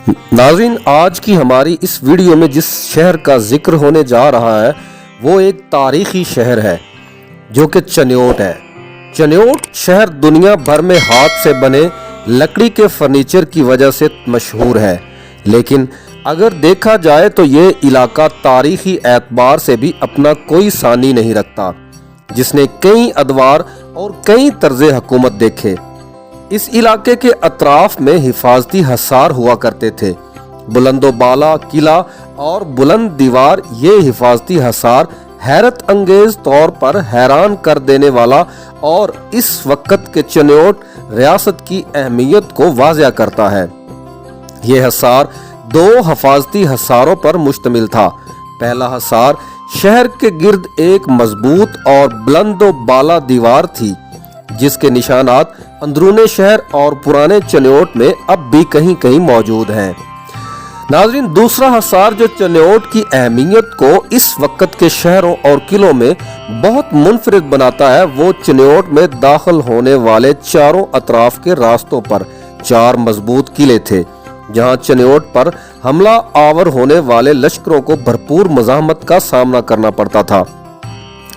नाज़रीन, आज की हमारी इस वीडियो में जिस शहर का जिक्र होने जा रहा है वो एक तारीखी शहर है जो कि चन्योट है। चन्योट शहर दुनिया भर में हाथ से बने लकड़ी के फर्नीचर की वजह से मशहूर है, लेकिन अगर देखा जाए तो ये इलाका तारीखी एतबार से भी अपना कोई सानी नहीं रखता, जिसने कई अदवार और कई तर्ज़े हुकूमत देखे। इस इलाके के अतराफ में हिफाजती हसार हुआ करते थे। बुलंदो बाला किला और बुलंद दीवार, ये हिफाजती हसार हैरत अंगेज तौर पर हैरान कर देने वाला और इस वक्त के चन्योट रियासत की अहमियत को वाज़िया करता है। ये हसार दो हिफाजती हसारों पर मुश्तमिल था। पहला हसार शहर के गिर्द एक मजबूत और बुलंदो बाला दीवार थी, जिसके निशानात अंदरूने शहर और पुराने चन्योट में अब भी कहीं कहीं मौजूद हैं। नाज़रीन, दूसरा हसार जो चन्योट की अहमियत को इस वक्त के शहरों और किलों में बहुत मुनफरिद बनाता है, वो चन्योट में दाखिल होने वाले चारों अतराफ के रास्तों पर 4 मजबूत किले थे, जहां चन्योट पर हमला आवर होने वाले लश्करों को भरपूर मज़ाहमत का सामना करना पड़ता था।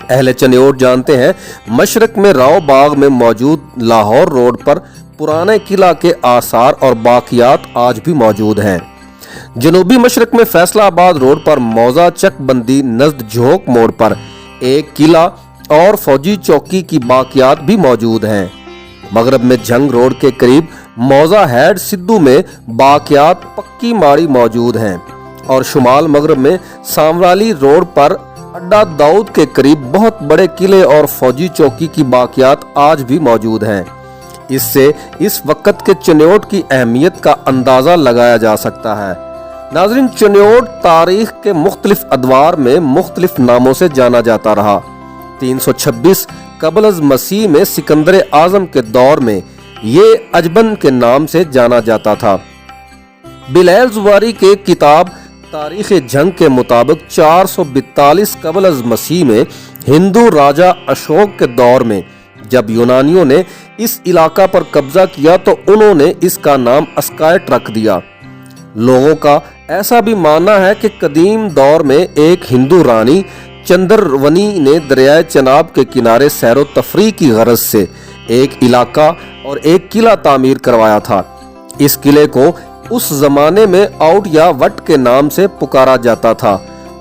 अहले चन्योट जानते हैं, मशरक में राव बाग में मौजूद लाहौर रोड पर पुराने किला के आसार और बाकियात आज भी मौजूद हैं। जनूबी मशरक में फैसलाबाद रोड पर मौजा चक बंदी नज़द झोंक मोड़ पर एक किला और फौजी चौकी की बाकियात भी मौजूद हैं। मगरब में जंग रोड के करीब मौजा हेड सिद्धू में बाकियात पक्की माड़ी मौजूद हैं और शुमाल मगरब में सांवराली रोड पर अड्डा दाऊद के करीब बहुत बड़े किले और फौजी चौकी की बाकियात आज भी मौजूद हैं। इससे इस वक्त के चन्योट की अहमियत का अंदाज़ा लगाया जा सकता है। नाज़रीन, चन्योट तारीख के मुख्तलिफ अदवार में मुख्तलिफ नामों से जाना जाता रहा। 326 कबल अज़ मसीह में सिकंदर आज़म के दौर में ये अजबन के नाम से जाना जाता था। बिलैल ज़ुबारी के किताब तारीख़ जंग के मुताबिक 442 कबल अज़ मसीह में हिंदू राजा अशोक के दौर में जब यूनानियों ने इस इलाका पर कब्जा किया तो उन्होंने इसका नाम अस्कायट रख दिया। लोगों का ऐसा भी मानना है कि कदीम दौर में एक हिंदू रानी चंद्रवनी ने दरियाए चनाब के किनारे सैरो तफरी की गरज से एक इलाका और एक किला तामीर करवाया था। इस किले को उस जमाने में आउट या वट के नाम से पुकारा जाता था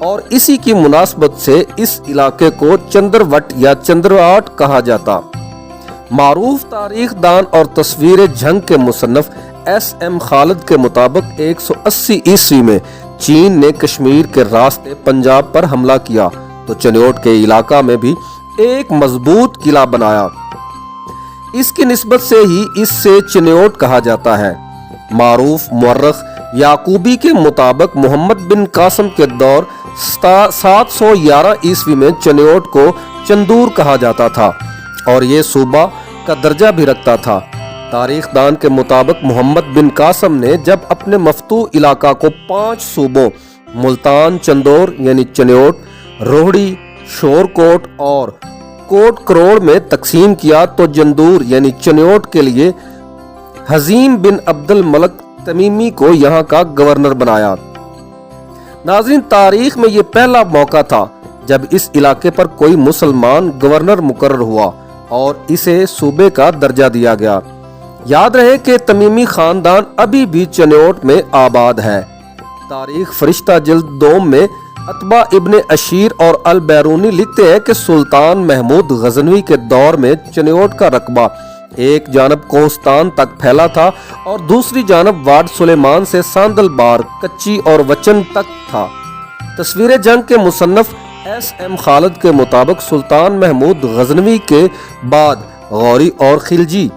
और इसी की मुनासबत से इस इलाके को चंद्रवट या चंद्रवाट कहा जाता। मारूफ तारीख दान और तस्वीर जंग के मुसन्नफ S.M. खालिद के मुताबिक 180 ईस्वी में चीन ने कश्मीर के रास्ते पंजाब पर हमला किया तो चन्योट के इलाका में भी एक मजबूत किला बनाया। इसकी निस्बत से ही इससे चन्योट कहा जाता है। मारूफ मुअर्रिख याकूबी के मुताबिक मोहम्मद बिन कासिम के दौर 711 ईस्वी में चन्योट को चंदूर कहा जाता था और ये सूबा का दर्जा भी रखता था। तारीख दान के मुताबिक मोहम्मद बिन कासिम ने जब अपने मफतू इलाका को 5 सूबों मुल्तान, चंदौर यानी चन्योट, रोहड़ी, शोरकोट और कोट करोड़ में तकसीम किया तो जंदूर यानी चन्योट के लिए हजीम बिन अब्दुल मलक तमीमी को यहाँ का गवर्नर बनाया। नाज़रीन, तारीख में ये पहला मौका था जब इस इलाके पर कोई मुसलमान गवर्नर मुकर्रर हुआ और इसे सूबे का दर्जा दिया गया। याद रहे कि तमीमी खानदान अभी भी चन्योट में आबाद है। तारीख फरिश्ता जिल्द 2 में अतबा इब्ने अशीर और अल बैरूनी लिखते हैं कि सुल्तान महमूद गजनवी के दौर में चन्योट का रकबा एक जानब कोहस्तान तक फैला था और दूसरी जानब वाड सुलेमान से सांदल बार, कच्ची और वचन तक था। तस्वीर जंग के मुसन्नफ S.M. खालिद के मुताबिक सुल्तान महमूद गजनवी के बाद गौरी और खिलजी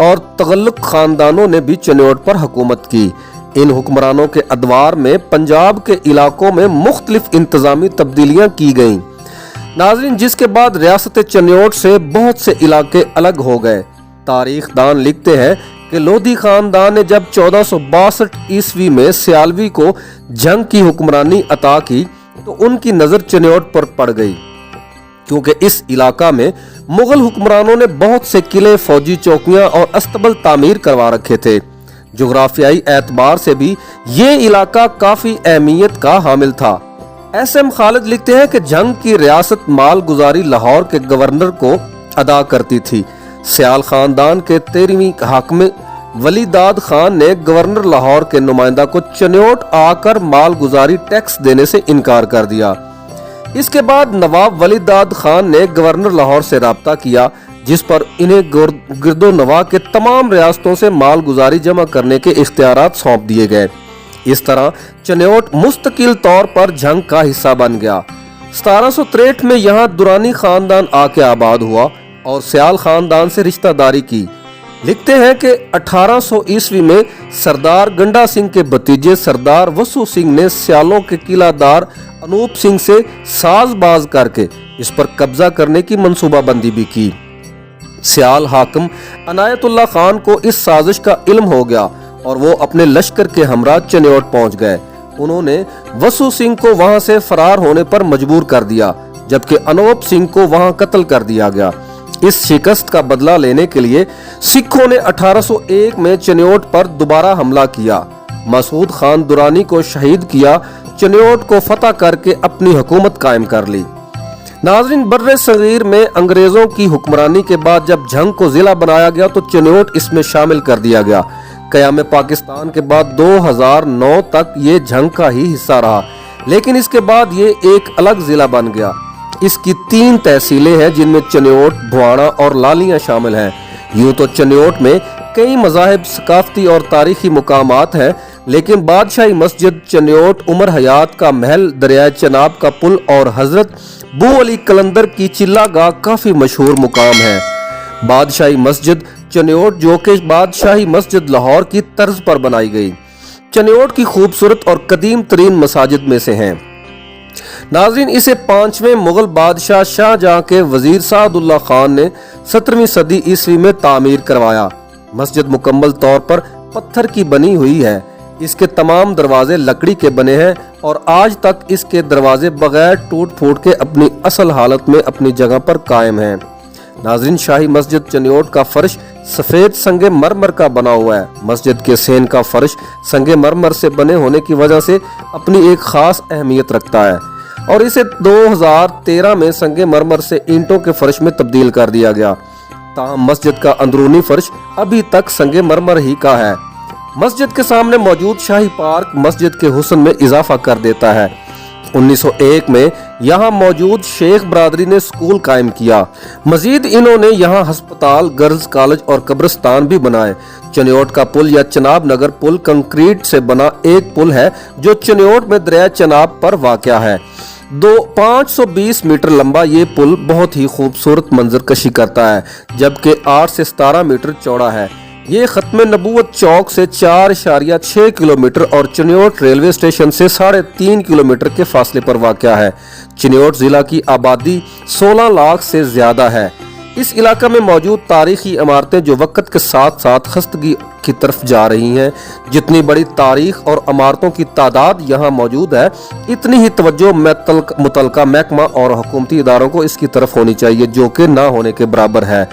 और तगल्लुक खानदानों ने भी चन्योट पर हुकूमत की। इन हुक्मरानों के अदवार में पंजाब के इलाकों में मुख्तलिफ इंतजामी तब्दीलियां की गईं। नाज़रीन, जिसके बाद रियासत चन्योट से बहुत से इलाके अलग हो गए। तारीख दान लिखते हैं कि लोधी खानदान ने जब 1462 ईस्वी में सियालवी को जंग की हुक्मरानी अता की तो उनकी नज़र चन्योट पर पड़ गई, क्योंकि इस इलाका में मुगल हुक्मरानों ने बहुत से किले, फौजी चौकियां और अस्तबल तामीर करवा रखे थे, जोग्राफियाई एतबार से भी ये इलाका काफी अहमियत का हामिल था। SM खालिद लिखते हैं कि जंग की रियासत माल गुजारी लाहौर के गवर्नर को अदा करती थी। सियाल खानदान के 13वीं हाकिम वलीदाद खान ने गवर्नर लाहौर के नुमाइंदा को चन्योट आकर माल गुजारी टैक्स देने से इनकार कर दिया। इसके बाद नवाब वलीदाद खान ने गवर्नर लाहौर से राब्ता किया, जिस पर इन्हें गिरदो नवा के तमाम रियासतों से माल गुजारी जमा करने के इख्तियारात सौंप दिए गए। इस तरह चन्योट मुस्तकिल तौर पर जंग का हिस्सा बन गया। 1763 में यहाँ दुरानी खानदान आके आबाद हुआ और सियाल खानदान से रिश्तेदारी की। लिखते हैं कि 1800 ईस्वी में सरदार गंडा सिंह के भतीजे सरदार वसु सिंह ने सियालों के किलादार अनूप सिंह से साजबाज करके इस पर कब्जा करने की मंसूबाबंदी भी की। सियाल हाकिम अनायतुल्लाह खान को इस साजिश का इल्म हो गया और वो अपने लश्कर के हमरा चन्योट पहुंच गए। उन्होंने वसु सिंह को वहां से फरार होने पर मजबूर कर दिया, जबकि अनूप सिंह को वहां कत्ल कर दिया गया। इस शिकस्त का बदला लेने के लिए सिखों ने 1801 में चन्योट पर दोबारा हमला किया। मसूद खान दुरानी को शहीद किया, चन्योट को फतह करके अपनी हुकूमत कायम कर ली। नाज़रीन, बर्रे सगीर में अंग्रेजों की हुक्मरानी के बाद जब जंग को जिला बनाया गया तो चन्योट इसमें शामिल कर दिया गया। क़याम पाकिस्तान के बाद 2009 तक ये जंग का ही हिस्सा रहा, लेकिन इसके बाद ये एक अलग जिला बन गया। इसकी 3 तहसीलें हैं, जिनमें चन्योट, भुआना और लालियां शामिल हैं। यूं तो चन्योट में कई मज़ाहिब, सकाफती और तारीखी मुकामात हैं, लेकिन बादशाही मस्जिद, चन्योट उमर हयात का महल, दरिया चनाब का पुल और हजरत बू अली कलंदर की चिल्लागाह काफी मशहूर मुकाम है। बादशाही मस्जिद चन्योट, जो कि बादशाही मस्जिद लाहौर की तर्ज पर बनाई गई, चन्योट की खूबसूरत और कदीम तरीन मसाजिद में से हैं। नाज़रीन, इसे 5वें मुगल बादशाह शाहजहां के वजीर सादुल्लाह खान ने 17वीं सदी ईस्वी में तामीर करवाया। मस्जिद मुकम्मल तौर पर पत्थर की बनी हुई है। इसके तमाम दरवाजे लकड़ी के बने हैं और आज तक इसके दरवाजे बगैर टूट फूट के अपनी असल हालत में अपनी जगह पर कायम हैं। नाज़रीन, शाही मस्जिद चन्योट का फर्श सफ़ेद संगे मरमर का बना हुआ है। मस्जिद के सेन का फर्श संगे मरमर से बने होने की वजह से अपनी एक खास अहमियत रखता है और इसे 2013 में संगे मरमर से ईंटों के फर्श में तब्दील कर दिया गया। ताहम मस्जिद का अंदरूनी फर्श अभी तक संगे मरमर ही का है। मस्जिद के सामने मौजूद शाही पार्क मस्जिद के हुस्न में इजाफा कर देता है। 1901 में यहाँ मौजूद शेख बरादरी ने स्कूल कायम किया। मजीद इन्होंने यहाँ हस्पताल, गर्ल्स कॉलेज और कब्रिस्तान भी बनाए। चन्योट का पुल या चनाब नगर पुल कंक्रीट से बना एक पुल है जो चन्योट में दरिया चनाब पर वाक़या है। 520 मीटर लंबा ये पुल बहुत ही खूबसूरत मंजर कशी करता है, जबकि 8 से 17 मीटर चौड़ा है। ये खत्म नबूवत चौक से 4.6 किलोमीटर और चन्योट रेलवे स्टेशन से 3.5 किलोमीटर के फासले पर वाक़या है। चन्योट जिला की आबादी 16 लाख से ज्यादा है। इस इलाका में मौजूद तारीखी इमारतें जो वक्त के साथ साथ खस्तगी की तरफ जा रही हैं। जितनी बड़ी तारीख और इमारतों की तादाद यहाँ मौजूद है, इतनी ही तवज्जो मुतलका महकमा और हुकूमती इदारों को इसकी तरफ होनी चाहिए, जो कि ना होने के बराबर है।